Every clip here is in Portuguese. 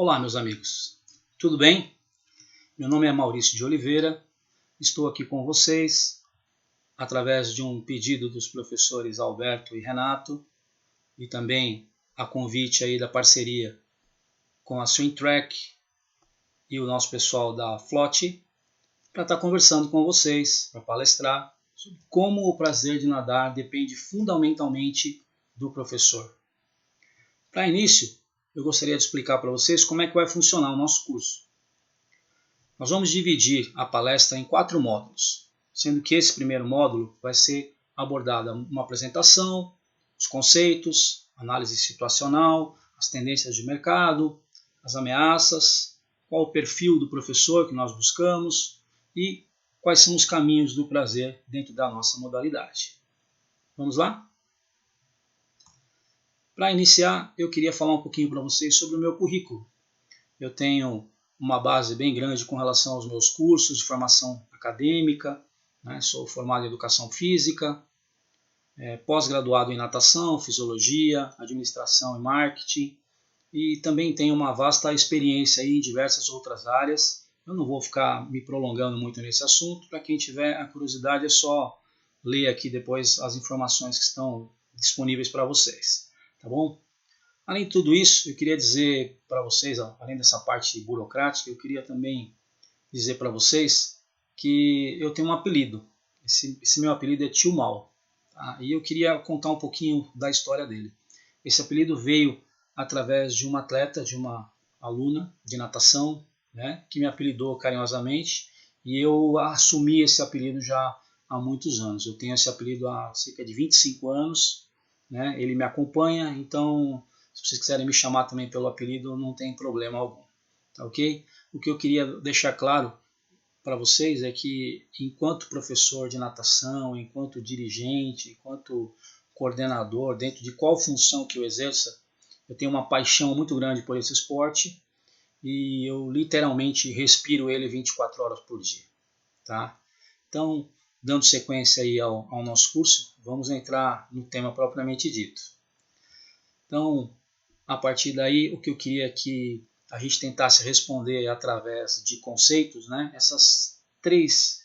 Olá, meus amigos, tudo bem? Meu nome é Maurício de Oliveira, estou aqui com vocês através de um pedido dos professores Alberto e Renato e também a convite aí da parceria com a Swing Track e o nosso pessoal da Flote para estar conversando com vocês, para palestrar sobre como o prazer de nadar depende fundamentalmente do professor. Para início, eu gostaria de explicar para vocês como é que vai funcionar o nosso curso. Nós vamos dividir a palestra em 4 módulos, sendo que esse primeiro módulo vai ser abordada uma apresentação, os conceitos, análise situacional, as tendências de mercado, as ameaças, qual o perfil do professor que nós buscamos e quais são os caminhos do prazer dentro da nossa modalidade. Vamos lá? Para iniciar, eu queria falar um pouquinho para vocês sobre o meu currículo. Eu tenho uma base bem grande com relação aos meus cursos de formação acadêmica, né? Sou formado em Educação Física, pós-graduado em Natação, Fisiologia, Administração e Marketing, e também tenho uma vasta experiência aí em diversas outras áreas. Eu não vou ficar me prolongando muito nesse assunto, para quem tiver a curiosidade é só ler aqui depois as informações que estão disponíveis para vocês. Tá bom? Além de tudo isso, eu queria dizer para vocês, além dessa parte burocrática, eu queria também dizer para vocês que eu tenho um apelido. Esse meu apelido é Tio Mal. Tá? E eu queria contar um pouquinho da história dele. Esse apelido veio através de uma atleta, de uma aluna de natação, né, que me apelidou carinhosamente, e eu assumi esse apelido já há muitos anos. Eu tenho esse apelido há cerca de 25 anos. Né? Ele me acompanha, então se vocês quiserem me chamar também pelo apelido, não tem problema algum. Tá ok? O que eu queria deixar claro para vocês é que enquanto professor de natação, enquanto dirigente, enquanto coordenador, dentro de qual função que eu exerça, eu tenho uma paixão muito grande por esse esporte e eu literalmente respiro ele 24 horas por dia. Tá? Então, dando sequência aí ao nosso curso, vamos entrar no tema propriamente dito. Então, a partir daí, o que eu queria é que a gente tentasse responder através de conceitos, né? Essas 3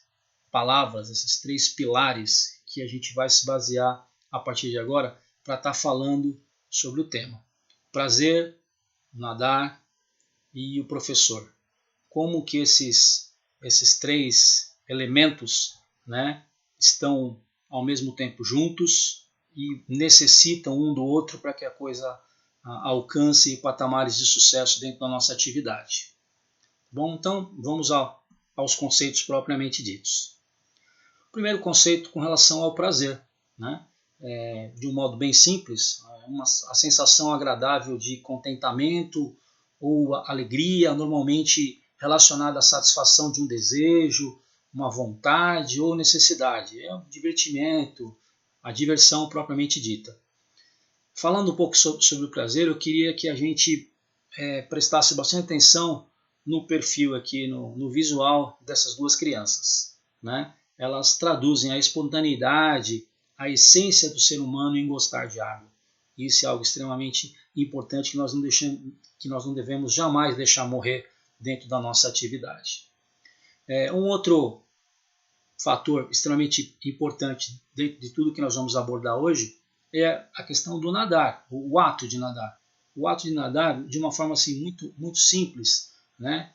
palavras, esses 3 pilares que a gente vai se basear a partir de agora para estar falando sobre o tema. Prazer, nadar e o professor. Como que esses 3 elementos, né, estão ao mesmo tempo juntos e necessitam um do outro para que a coisa alcance patamares de sucesso dentro da nossa atividade. Bom, então vamos aos conceitos propriamente ditos. O primeiro conceito com relação ao prazer, né? De um modo bem simples, a sensação agradável de contentamento ou alegria, normalmente relacionada à satisfação de um desejo, uma vontade ou necessidade. É um divertimento, a diversão propriamente dita. Falando um pouco sobre o prazer, eu queria que a gente prestasse bastante atenção no perfil aqui, no visual dessas 2 crianças. Né? Elas traduzem a espontaneidade, a essência do ser humano em gostar de água. Isso é algo extremamente importante que nós não devemos jamais deixar morrer dentro da nossa atividade. Um outro fator extremamente importante dentro de tudo que nós vamos abordar hoje é a questão do nadar, o ato de nadar. O ato de nadar, de uma forma assim, muito, muito simples, né?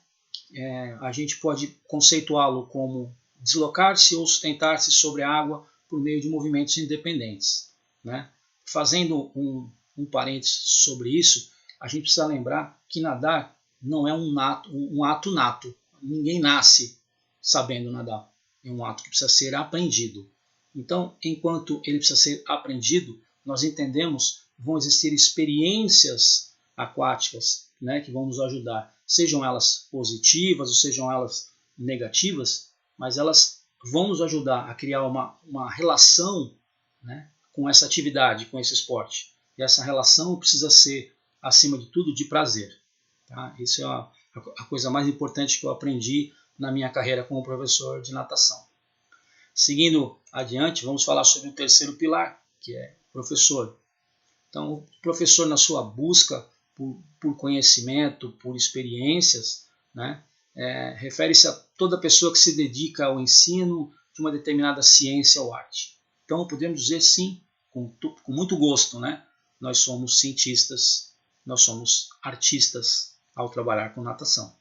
A gente pode conceituá-lo como deslocar-se ou sustentar-se sobre a água por meio de movimentos independentes. Né? Fazendo um parênteses sobre isso, a gente precisa lembrar que nadar não é um ato nato. Ninguém nasce sabendo nadar. É um ato que precisa ser aprendido. Então, enquanto ele precisa ser aprendido, nós entendemos que vão existir experiências aquáticas, né, que vão nos ajudar, sejam elas positivas ou sejam elas negativas, mas elas vão nos ajudar a criar uma relação, né, com essa atividade, com esse esporte. E essa relação precisa ser, acima de tudo, de prazer. Tá? Isso é a coisa mais importante que eu aprendi na minha carreira como professor de natação. Seguindo adiante, vamos falar sobre o terceiro pilar, que é professor. Então, o professor, na sua busca por conhecimento, por experiências, né? Refere-se a toda pessoa que se dedica ao ensino de uma determinada ciência ou arte. Então, podemos dizer sim, com muito gosto, né? Nós somos cientistas, nós somos artistas ao trabalhar com natação,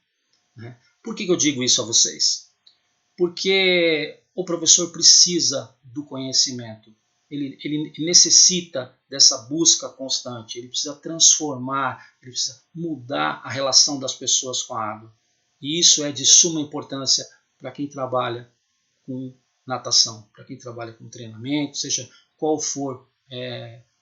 né? Por que eu digo isso a vocês? Porque o professor precisa do conhecimento, ele necessita dessa busca constante, ele precisa transformar, ele precisa mudar a relação das pessoas com a água. E isso é de suma importância para quem trabalha com natação, para quem trabalha com treinamento, seja qual for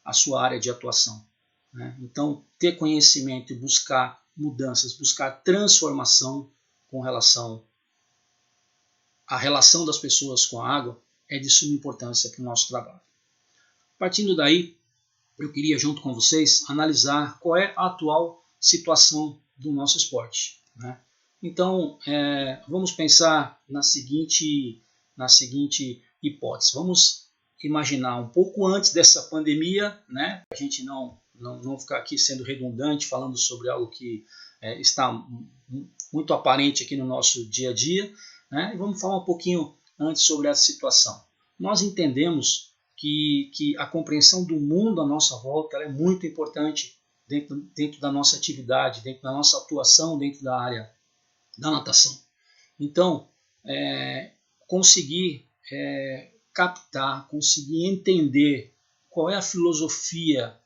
a sua área de atuação, né? Então, ter conhecimento e buscar mudanças, buscar transformação com relação à relação das pessoas com a água é de suma importância para o nosso trabalho. Partindo daí, eu queria, junto com vocês, analisar qual é a atual situação do nosso esporte, né? Então, vamos pensar na seguinte hipótese. Vamos imaginar um pouco antes dessa pandemia, né? A gente não ficar aqui sendo redundante, falando sobre algo que está muito aparente aqui no nosso dia a dia, né? E vamos falar um pouquinho antes sobre essa situação. Nós entendemos que a compreensão do mundo à nossa volta é muito importante dentro da nossa atividade, dentro da nossa atuação dentro da área da natação. Então, conseguir captar, conseguir entender qual é a filosofia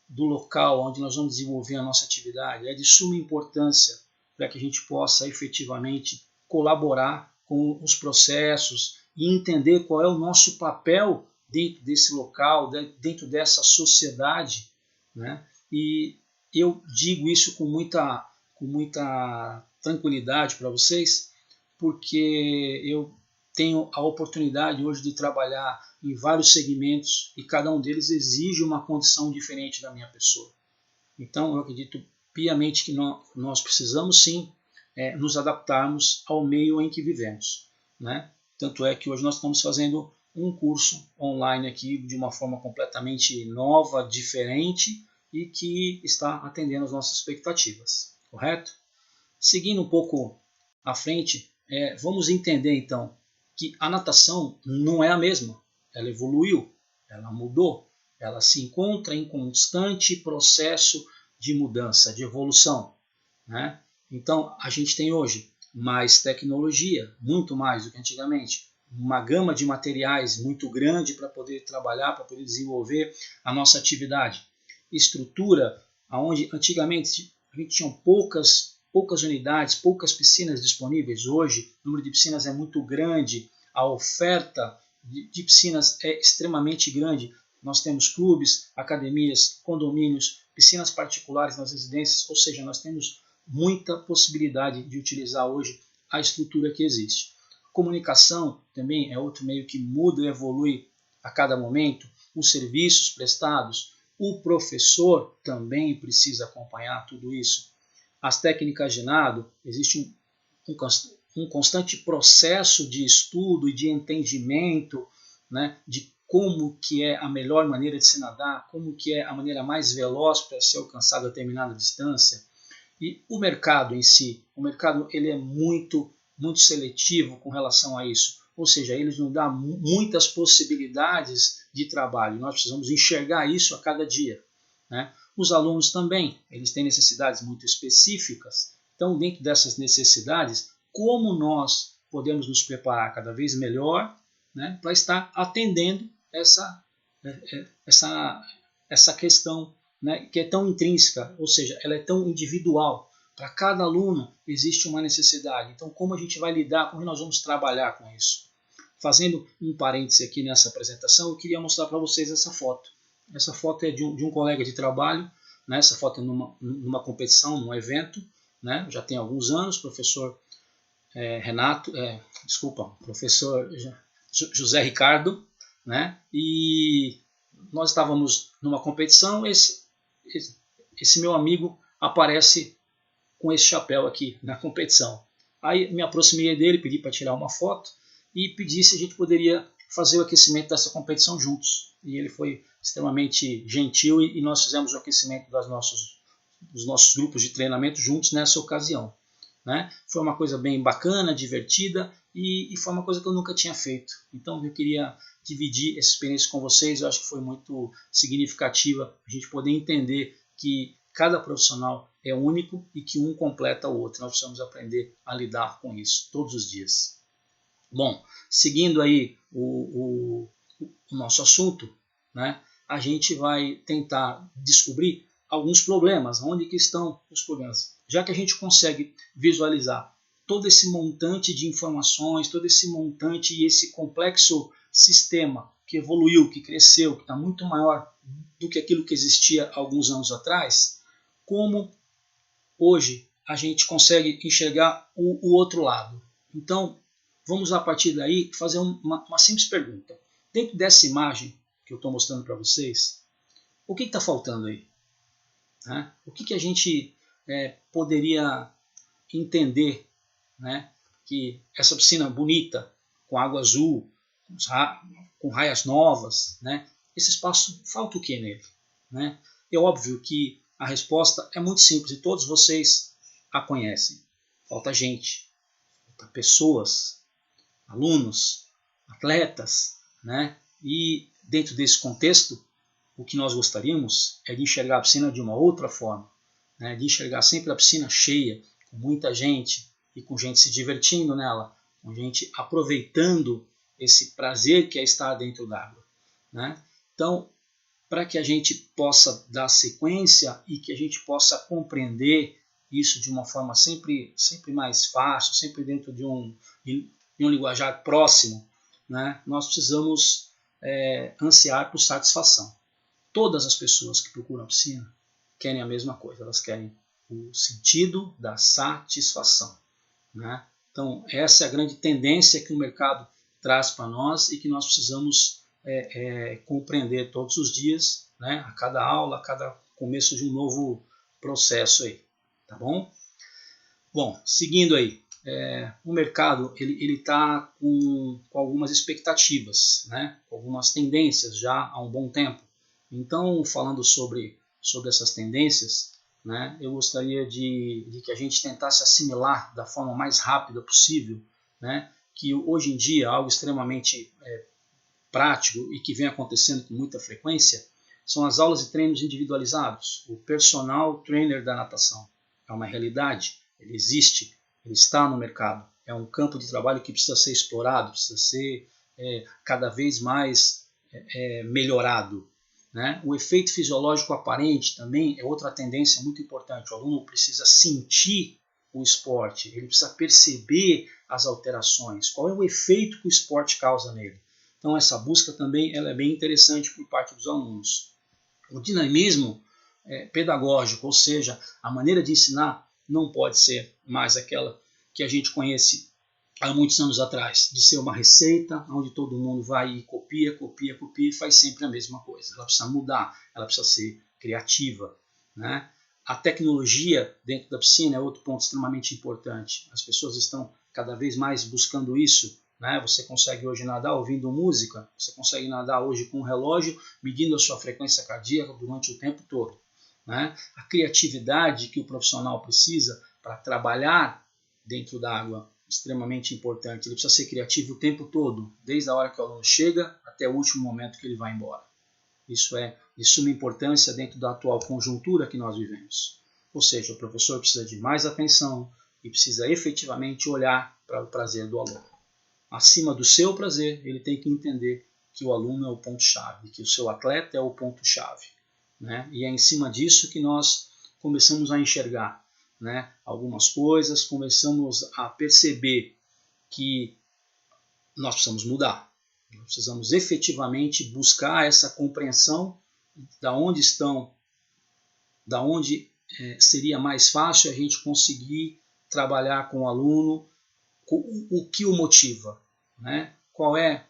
do local onde nós vamos desenvolver a nossa atividade é de suma importância para que a gente possa efetivamente colaborar com os processos e entender qual é o nosso papel dentro desse local, dentro dessa sociedade, né? E eu digo isso com muita tranquilidade para vocês, porque eu tenho a oportunidade hoje de trabalhar em vários segmentos e cada um deles exige uma condição diferente da minha pessoa. Então, eu acredito piamente que nós precisamos sim nos adaptarmos ao meio em que vivemos, né? Tanto é que hoje nós estamos fazendo um curso online aqui de uma forma completamente nova, diferente e que está atendendo às nossas expectativas, correto? Seguindo um pouco à frente, vamos entender então que a natação não é a mesma, ela evoluiu, ela mudou, ela se encontra em constante processo de mudança, de evolução, né? Então, a gente tem hoje mais tecnologia, muito mais do que antigamente, uma gama de materiais muito grande para poder trabalhar, para poder desenvolver a nossa atividade. Estrutura, onde antigamente a gente tinha poucas unidades, poucas piscinas disponíveis. Hoje, o número de piscinas é muito grande, a oferta de piscinas é extremamente grande. Nós temos clubes, academias, condomínios, piscinas particulares nas residências, ou seja, nós temos muita possibilidade de utilizar hoje a estrutura que existe. Comunicação também é outro meio que muda e evolui a cada momento. Os serviços prestados, o professor também precisa acompanhar tudo isso. As técnicas de nado, existe um constante processo de estudo e de entendimento, né, de como que é a melhor maneira de se nadar, como que é a maneira mais veloz para se alcançar determinada distância. E o mercado em si, ele é muito seletivo com relação a isso. Ou seja, ele nos dá muitas possibilidades de trabalho. Nós precisamos enxergar isso a cada dia, né? Os alunos também, eles têm necessidades muito específicas. Então, dentro dessas necessidades, como nós podemos nos preparar cada vez melhor, né, para estar atendendo essa questão, né, que é tão intrínseca, ou seja, ela é tão individual. Para cada aluno existe uma necessidade. Então, como a gente vai lidar, como nós vamos trabalhar com isso? Fazendo um parêntese aqui nessa apresentação, eu queria mostrar para vocês essa foto. Essa foto é de um colega de trabalho, né? Essa foto é numa competição, num evento, né? Já tem alguns anos, professor professor José Ricardo, né? E nós estávamos numa competição, esse meu amigo aparece com esse chapéu aqui na competição. Aí me aproximei dele, pedi para tirar uma foto e pedi se a gente poderia fazer o aquecimento dessa competição juntos. E ele foi extremamente gentil e nós fizemos o aquecimento os nossos grupos de treinamento juntos nessa ocasião, né? Foi uma coisa bem bacana, divertida e foi uma coisa que eu nunca tinha feito. Então eu queria dividir essa experiência com vocês. Eu acho que foi muito significativa a gente poder entender que cada profissional é único e que um completa o outro. Nós precisamos aprender a lidar com isso todos os dias. Bom, seguindo aí o nosso assunto, né, a gente vai tentar descobrir alguns problemas, onde que estão os problemas. Já que a gente consegue visualizar todo esse montante de informações, todo esse montante e esse complexo sistema que evoluiu, que cresceu, que está muito maior do que aquilo que existia alguns anos atrás, como hoje a gente consegue enxergar o outro lado. Então, vamos a partir daí fazer uma simples pergunta. Dentro dessa imagem que eu estou mostrando para vocês, o que está faltando aí? Né? O que a gente poderia entender, né? Que essa piscina bonita, com água azul, com raias novas, né? Esse espaço, falta o que nele? Né? É óbvio que a resposta é muito simples e todos vocês a conhecem. Falta gente, falta pessoas, alunos, atletas, né? E dentro desse contexto, o que nós gostaríamos é de enxergar a piscina de uma outra forma, né? De enxergar sempre a piscina cheia, com muita gente e com gente se divertindo nela, com gente aproveitando esse prazer que é estar dentro d'água, né? Então, para que a gente possa dar sequência e que a gente possa compreender isso de uma forma sempre mais fácil, sempre dentro de um linguajar próximo, né? Nós precisamos ansiar por satisfação. Todas as pessoas que procuram a piscina querem a mesma coisa, elas querem o sentido da satisfação, né? Então, essa é a grande tendência que o mercado traz para nós e que nós precisamos compreender todos os dias, né? A cada aula, a cada começo de um novo processo aí, tá bom? Bom, seguindo aí, o mercado ele está com algumas expectativas, né? Com algumas tendências já há um bom tempo. Então, falando sobre essas tendências, né, eu gostaria de que a gente tentasse assimilar da forma mais rápida possível, né, que hoje em dia algo extremamente prático e que vem acontecendo com muita frequência são as aulas e treinos individualizados. O personal trainer da natação é uma realidade, ele existe, ele está no mercado, é um campo de trabalho que precisa ser explorado, precisa ser cada vez mais melhorado, né? O efeito fisiológico aparente também é outra tendência muito importante. O aluno precisa sentir o esporte, ele precisa perceber as alterações, qual é o efeito que o esporte causa nele. Então essa busca também ela é bem interessante por parte dos alunos. O dinamismo pedagógico, ou seja, a maneira de ensinar não pode ser mais aquela que a gente conhece há muitos anos atrás, de ser uma receita onde todo mundo vai e copia e faz sempre a mesma coisa. Ela precisa mudar, ela precisa ser criativa, né? A tecnologia dentro da piscina é outro ponto extremamente importante. As pessoas estão cada vez mais buscando isso, né? Você consegue hoje nadar ouvindo música, você consegue nadar hoje com um relógio medindo a sua frequência cardíaca durante o tempo todo, né? A criatividade que o profissional precisa para trabalhar dentro da água extremamente importante. Ele precisa ser criativo o tempo todo, desde a hora que o aluno chega até o último momento que ele vai embora. Isso é de suma importância dentro da atual conjuntura que nós vivemos. Ou seja, o professor precisa de mais atenção e precisa efetivamente olhar para o prazer do aluno. Acima do seu prazer, ele tem que entender que o aluno é o ponto-chave, que o seu atleta é o ponto-chave, né? E é em cima disso que nós começamos a enxergar, né, algumas coisas, começamos a perceber que nós precisamos mudar. Nós precisamos efetivamente buscar essa compreensão da onde estão, da onde seria mais fácil a gente conseguir trabalhar com o aluno, o que o motiva, né? Qual é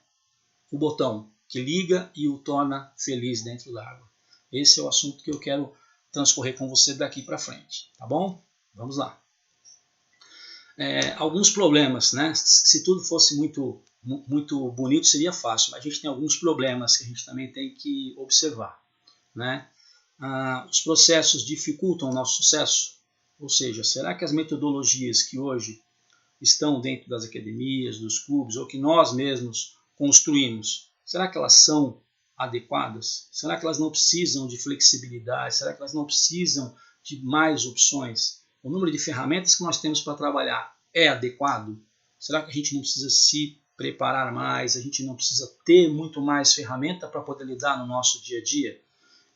o botão que liga e o torna feliz dentro da água. Esse é o assunto que eu quero transcorrer com você daqui para frente, tá bom? Vamos lá. Alguns problemas, né? Se tudo fosse muito bonito seria fácil, mas a gente tem alguns problemas que a gente também tem que observar, né? os processos dificultam o nosso sucesso? Ou seja, será que as metodologias que hoje estão dentro das academias, dos clubes, ou que nós mesmos construímos, será que elas são adequadas? Será que elas não precisam de flexibilidade? Será que elas não precisam de mais opções? O número de ferramentas que nós temos para trabalhar é adequado? Será que a gente não precisa se preparar mais? A gente não precisa ter muito mais ferramenta para poder lidar no nosso dia a dia?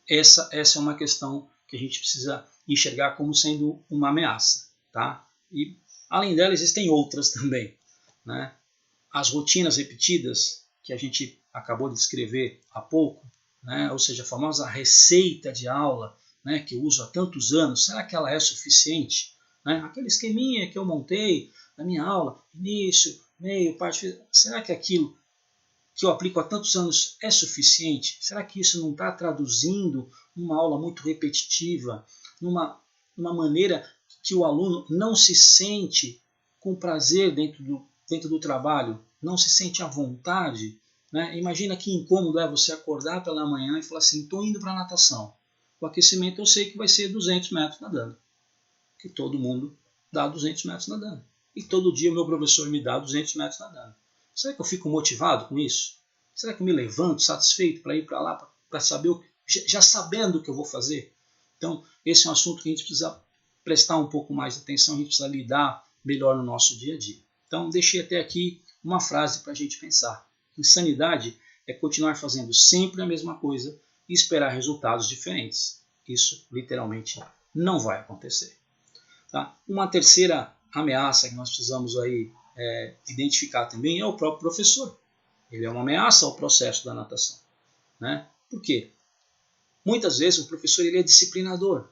Essa é uma questão que a gente precisa enxergar como sendo uma ameaça, tá? E além dela existem outras também, né? As rotinas repetidas que a gente acabou de descrever há pouco, né? Ou seja, a famosa receita de aula, né? Que eu uso há tantos anos, será que ela é suficiente? Né? Aquele esqueminha que eu montei na minha aula, início, meio, parte, será que aquilo que eu aplico há tantos anos é suficiente? Será que isso não está traduzindo uma aula muito repetitiva, numa maneira que o aluno não se sente com prazer dentro do trabalho, não se sente à vontade? Né? Imagina que incômodo é você acordar pela manhã e falar assim, estou indo para a natação. O aquecimento eu sei que vai ser 200 metros nadando, que todo mundo dá 200 metros nadando. E todo dia o meu professor me dá 200 metros nadando. Será que eu fico motivado com isso? Será que eu me levanto satisfeito para ir para lá, para saber, já sabendo o que eu vou fazer? Então, esse é um assunto que a gente precisa prestar um pouco mais de atenção, a gente precisa lidar melhor no nosso dia a dia. Então, deixei até aqui uma frase para a gente pensar. Insanidade é continuar fazendo sempre a mesma coisa e esperar resultados diferentes. Isso, literalmente, não vai acontecer. Tá? Uma terceira ameaça que nós precisamos aí identificar também é o próprio professor. Ele é uma ameaça ao processo da natação. Né? Por quê? Muitas vezes o professor ele é disciplinador.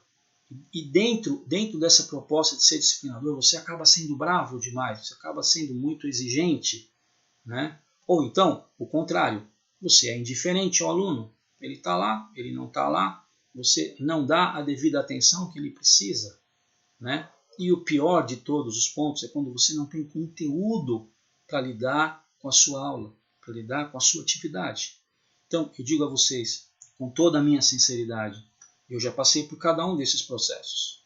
E dentro dessa proposta de ser disciplinador, você acaba sendo bravo demais, você acaba sendo muito exigente. Né? Ou então, o contrário, você é indiferente ao aluno. Ele está lá, ele não está lá, você não dá a devida atenção que ele precisa. Né? E o pior de todos os pontos é quando você não tem conteúdo para lidar com a sua aula, para lidar com a sua atividade. Então, eu digo a vocês, com toda a minha sinceridade, eu já passei por cada um desses processos.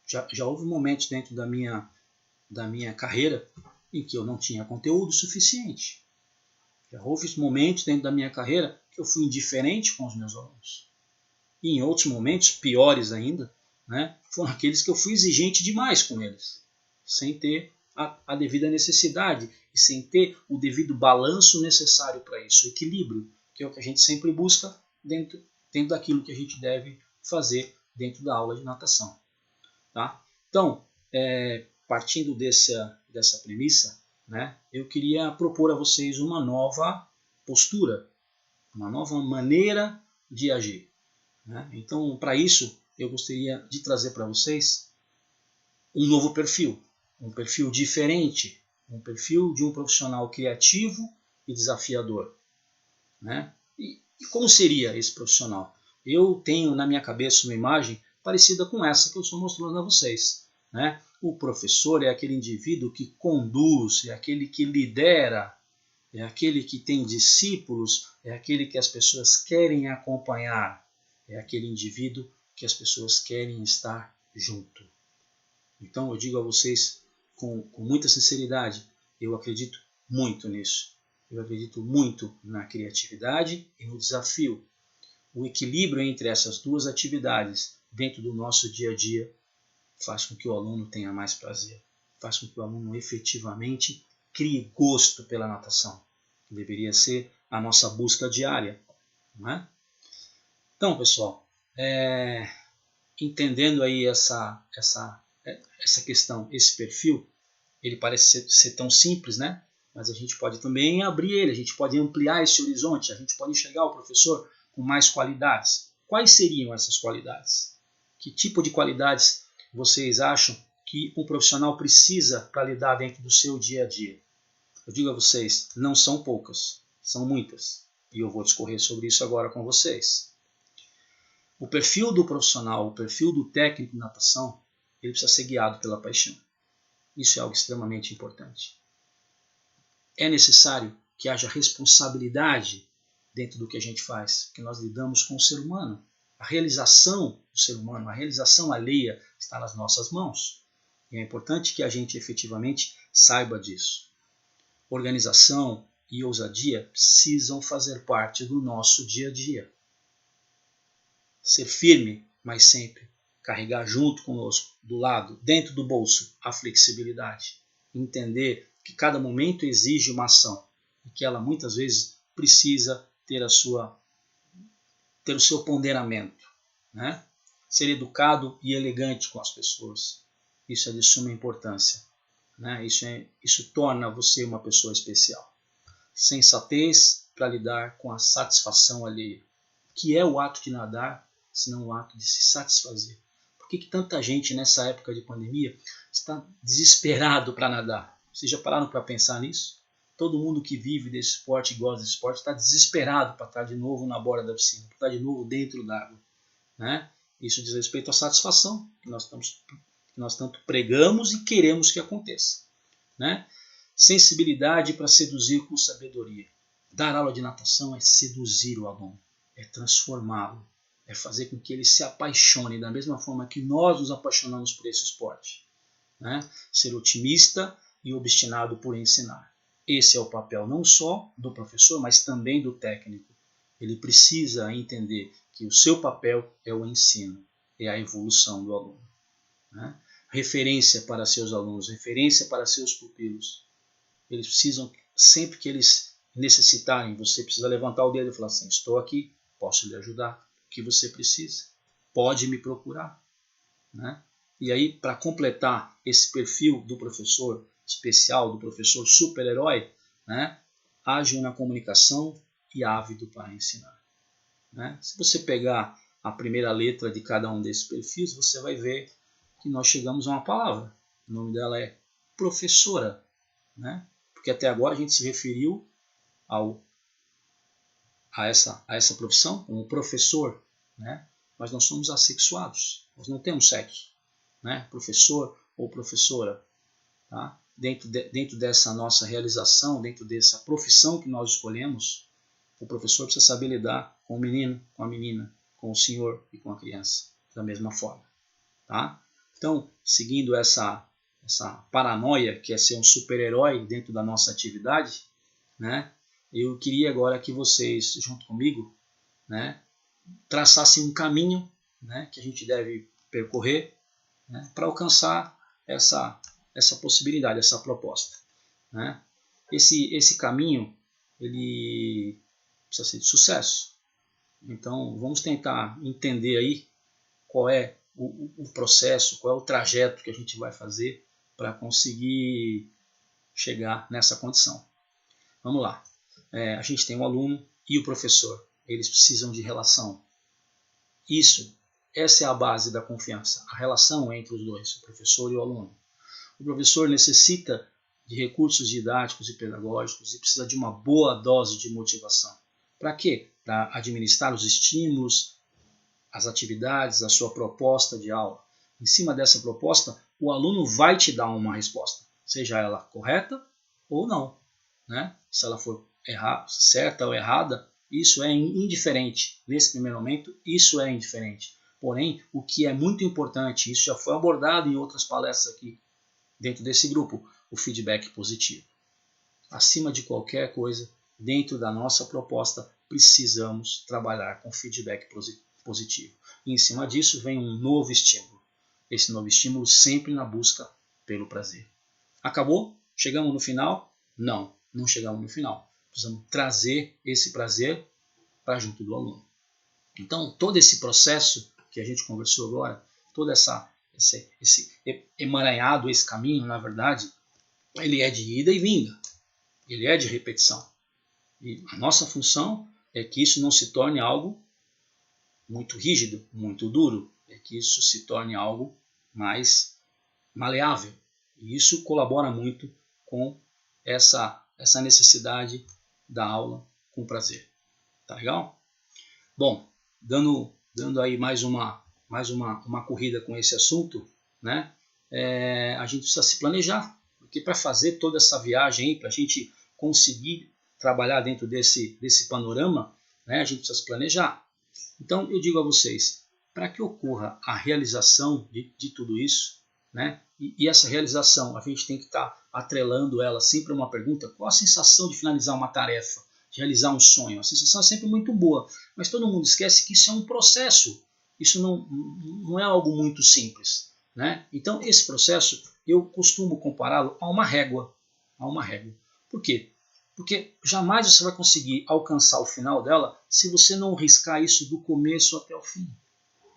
Já houve momentos dentro da minha carreira em que eu não tinha conteúdo suficiente. Já houve momentos dentro da minha carreira que eu fui indiferente com os meus alunos. E em outros momentos, piores ainda, né, foram aqueles que eu fui exigente demais com eles, sem ter a devida necessidade e sem ter o devido balanço necessário para isso, o equilíbrio, que é o que a gente sempre busca dentro daquilo que a gente deve fazer dentro da aula de natação. Tá? Então, partindo dessa premissa, né, eu queria propor a vocês uma nova postura, uma nova maneira de agir. Né? Então, para isso, eu gostaria de trazer para vocês um novo perfil, um perfil diferente, um perfil de um profissional criativo e desafiador. Né? E como seria esse profissional? Eu tenho na minha cabeça uma imagem parecida com essa que eu estou mostrando a vocês. Né? O professor é aquele indivíduo que conduz, é aquele que lidera, é aquele que tem discípulos, é aquele que as pessoas querem acompanhar, é aquele indivíduo que as pessoas querem estar junto. Então eu digo a vocês com muita sinceridade, eu acredito muito nisso. Eu acredito muito na criatividade e no desafio. O equilíbrio entre essas duas atividades dentro do nosso dia a dia faz com que o aluno tenha mais prazer, faz com que o aluno efetivamente crie gosto pela natação, que deveria ser a nossa busca diária. Não é? Então, pessoal, entendendo aí essa questão, esse perfil, ele parece ser tão simples, né? Mas a gente pode também abrir ele, a gente pode ampliar esse horizonte, a gente pode enxergar o professor com mais qualidades. Quais seriam essas qualidades? Que tipo de qualidades vocês acham que um profissional precisa para lidar dentro do seu dia a dia? Eu digo a vocês, não são poucas, são muitas. E eu vou discorrer sobre isso agora com vocês. O perfil do profissional, o perfil do técnico de natação, ele precisa ser guiado pela paixão. Isso é algo extremamente importante. É necessário que haja responsabilidade dentro do que a gente faz, porque nós lidamos com o ser humano. A realização do ser humano, a realização alheia está nas nossas mãos. E é importante que a gente efetivamente saiba disso. Organização e ousadia precisam fazer parte do nosso dia a dia. Ser firme, mas sempre carregar junto conosco, do lado, dentro do bolso, a flexibilidade. Entender que cada momento exige uma ação e que ela muitas vezes precisa ter o seu ponderamento, né? Ser educado e elegante com as pessoas. Isso é de suma importância, né? Isso torna você uma pessoa especial. Sensatez para lidar com a satisfação alheia. O que é o ato de nadar, senão o ato de se satisfazer? Por que tanta gente nessa época de pandemia está desesperado para nadar? Vocês já pararam para pensar nisso? Todo mundo que vive desse esporte e gosta desse esporte está desesperado para estar de novo na borda da piscina, para estar de novo dentro d'água, né? Isso diz respeito à satisfação que nós tanto pregamos e queremos que aconteça, né? Sensibilidade para seduzir com sabedoria. Dar aula de natação é seduzir o aluno, é transformá-lo, é fazer com que ele se apaixone da mesma forma que nós nos apaixonamos por esse esporte, né? Ser otimista e obstinado por ensinar. Esse é o papel não só do professor, mas também do técnico. Ele precisa entender que o seu papel é o ensino, é a evolução do aluno, né? Referência para seus alunos, referência para seus pupilos. Eles precisam, sempre que eles necessitarem, você precisa levantar o dedo e falar assim: estou aqui, posso lhe ajudar, o que você precisa, pode me procurar, né? E aí, para completar esse perfil do professor especial, do professor super-herói, né? Ágil na comunicação e ávido para ensinar, né? Se você pegar a primeira letra de cada um desses perfis, você vai ver que nós chegamos a uma palavra. O nome dela é professora, né? Porque até agora a gente se referiu a essa profissão como professor, né? Mas nós somos assexuados, nós não temos sexo, né? Professor ou professora, tá? Dentro dessa nossa realização, dentro dessa profissão que nós escolhemos, o professor precisa saber lidar com o menino, com a menina, com o senhor e com a criança, da mesma forma, tá? Então, seguindo essa paranoia que é ser um super-herói dentro da nossa atividade, né? Eu queria agora que vocês, junto comigo, né, traçassem um caminho, né, que a gente deve percorrer, né, para alcançar essa possibilidade, essa proposta, né? Esse caminho ele precisa ser de sucesso. Então, vamos tentar entender aí qual é o processo, qual é o trajeto que a gente vai fazer para conseguir chegar nessa condição. Vamos lá. A gente tem o aluno e o professor. Eles precisam de relação. Essa é a base da confiança, a relação entre os dois, o professor e o aluno. O professor necessita de recursos didáticos e pedagógicos e precisa de uma boa dose de motivação. Para quê? Para administrar os estímulos, as atividades, a sua proposta de aula. Em cima dessa proposta, o aluno vai te dar uma resposta, seja ela correta ou não, né? Se ela for certa ou errada, isso é indiferente. Nesse primeiro momento, isso é indiferente. Porém, o que é muito importante, isso já foi abordado em outras palestras aqui, dentro desse grupo, o feedback positivo. Acima de qualquer coisa, dentro da nossa proposta, precisamos trabalhar com feedback positivo. E em cima disso vem um novo estímulo. Esse novo estímulo sempre na busca pelo prazer. Acabou? Chegamos no final? Não, não chegamos no final. Precisamos trazer esse prazer para junto do aluno. Então, todo esse processo que a gente conversou agora, todo esse emaranhado, esse caminho, na verdade, ele é de ida e vinda. Ele é de repetição. E a nossa função é que isso não se torne algo muito rígido, muito duro, é que isso se torne algo mais maleável. E isso colabora muito com essa necessidade da aula com prazer. Tá legal? Bom, dando aí mais uma corrida com esse assunto, né? A gente precisa se planejar, porque para fazer toda essa viagem, para a gente conseguir trabalhar dentro desse panorama, né, a gente precisa se planejar. Então eu digo a vocês, para que ocorra a realização de tudo isso, né? E essa realização, a gente tem que estar atrelando ela sempre a uma pergunta: qual a sensação de finalizar uma tarefa, de realizar um sonho? A sensação é sempre muito boa, mas todo mundo esquece que isso é um processo, isso não é algo muito simples, né? Então esse processo eu costumo compará-lo a uma régua, Por quê? Porque jamais você vai conseguir alcançar o final dela se você não riscar isso do começo até o fim.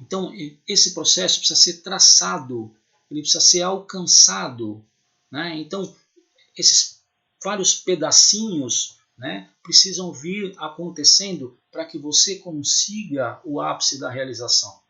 Então, esse processo precisa ser traçado, ele precisa ser alcançado, né? Então, esses vários pedacinhos, né, precisam vir acontecendo para que você consiga o ápice da realização.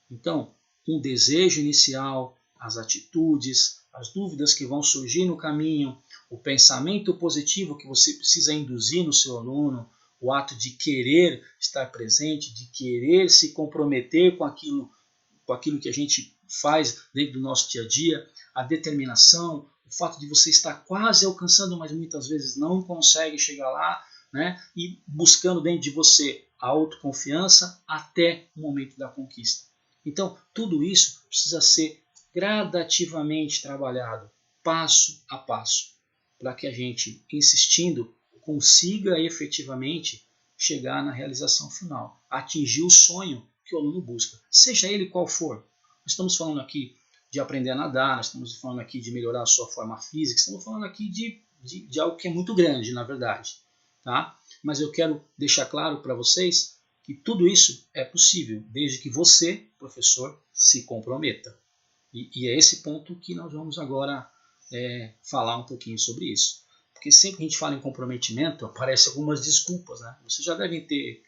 Então, um desejo inicial, as atitudes, as dúvidas que vão surgir no caminho, o pensamento positivo que você precisa induzir no seu aluno, o ato de querer estar presente, de querer se comprometer com aquilo que a gente faz dentro do nosso dia a dia, a determinação, o fato de você estar quase alcançando, mas muitas vezes não consegue chegar lá, né? E buscando dentro de você a autoconfiança até o momento da conquista. Então, tudo isso precisa ser gradativamente trabalhado, passo a passo, para que a gente, insistindo, consiga efetivamente chegar na realização final, atingir o sonho que o aluno busca, seja ele qual for. Nós estamos falando aqui de aprender a nadar, nós estamos falando aqui de melhorar a sua forma física, estamos falando aqui de algo que é muito grande, na verdade. Tá? Mas eu quero deixar claro para vocês que tudo isso é possível, desde que você, professor, se comprometa. E é esse ponto que nós vamos agora falar um pouquinho sobre isso. Porque sempre que a gente fala em comprometimento, aparecem algumas desculpas. Né? Vocês já devem ter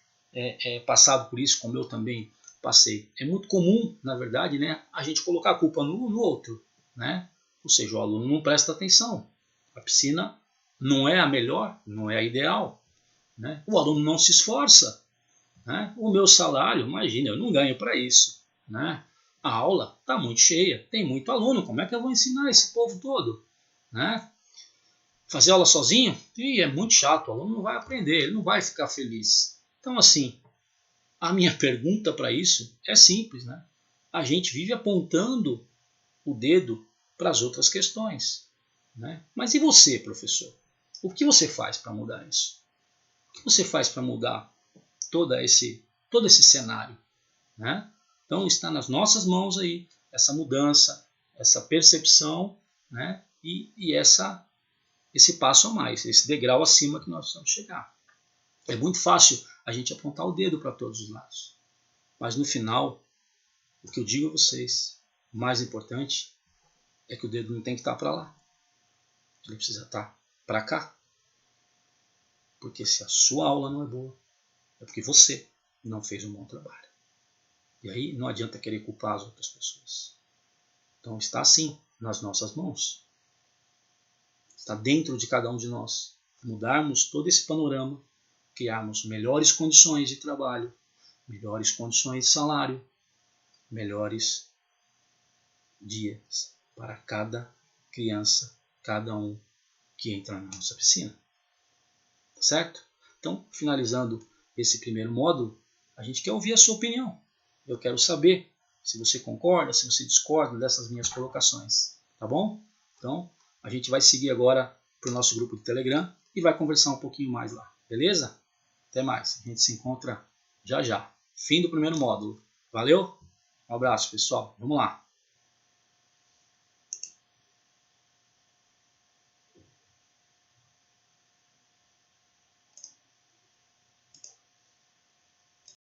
passado por isso, como eu também passei. É muito comum, na verdade, né, a gente colocar a culpa no outro. Né? Ou seja, o aluno não presta atenção. A piscina não é a melhor, não é a ideal. Né? O aluno não se esforça. Né? O meu salário, imagina, eu não ganho para isso. Né? A aula está muito cheia, tem muito aluno, como é que eu vou ensinar esse povo todo? Né? Fazer aula sozinho? É muito chato, o aluno não vai aprender, ele não vai ficar feliz. Então, assim, a minha pergunta para isso é simples. Né? A gente vive apontando o dedo para as outras questões. Né? Mas e você, professor? O que você faz para mudar isso? O que você faz para mudar todo esse cenário? Né? Então está nas nossas mãos aí essa mudança, essa percepção, né? e esse passo a mais, esse degrau acima que nós precisamos chegar. É muito fácil a gente apontar o dedo para todos os lados, mas no final, o que eu digo a vocês, o mais importante é que o dedo não tem que estar para lá, ele precisa estar para cá, porque se a sua aula não é boa, é porque você não fez um bom trabalho. E aí não adianta querer culpar as outras pessoas. Então está assim nas nossas mãos. Está dentro de cada um de nós. Mudarmos todo esse panorama, criarmos melhores condições de trabalho, melhores condições de salário, melhores dias para cada criança, cada um que entra na nossa piscina. Certo? Então, finalizando esse primeiro módulo, a gente quer ouvir a sua opinião. Eu quero saber se você concorda, se você discorda dessas minhas colocações. Tá bom? Então, a gente vai seguir agora para o nosso grupo de Telegram e vai conversar um pouquinho mais lá. Beleza? Até mais. A gente se encontra já já. Fim do primeiro módulo. Valeu? Um abraço, pessoal. Vamos lá.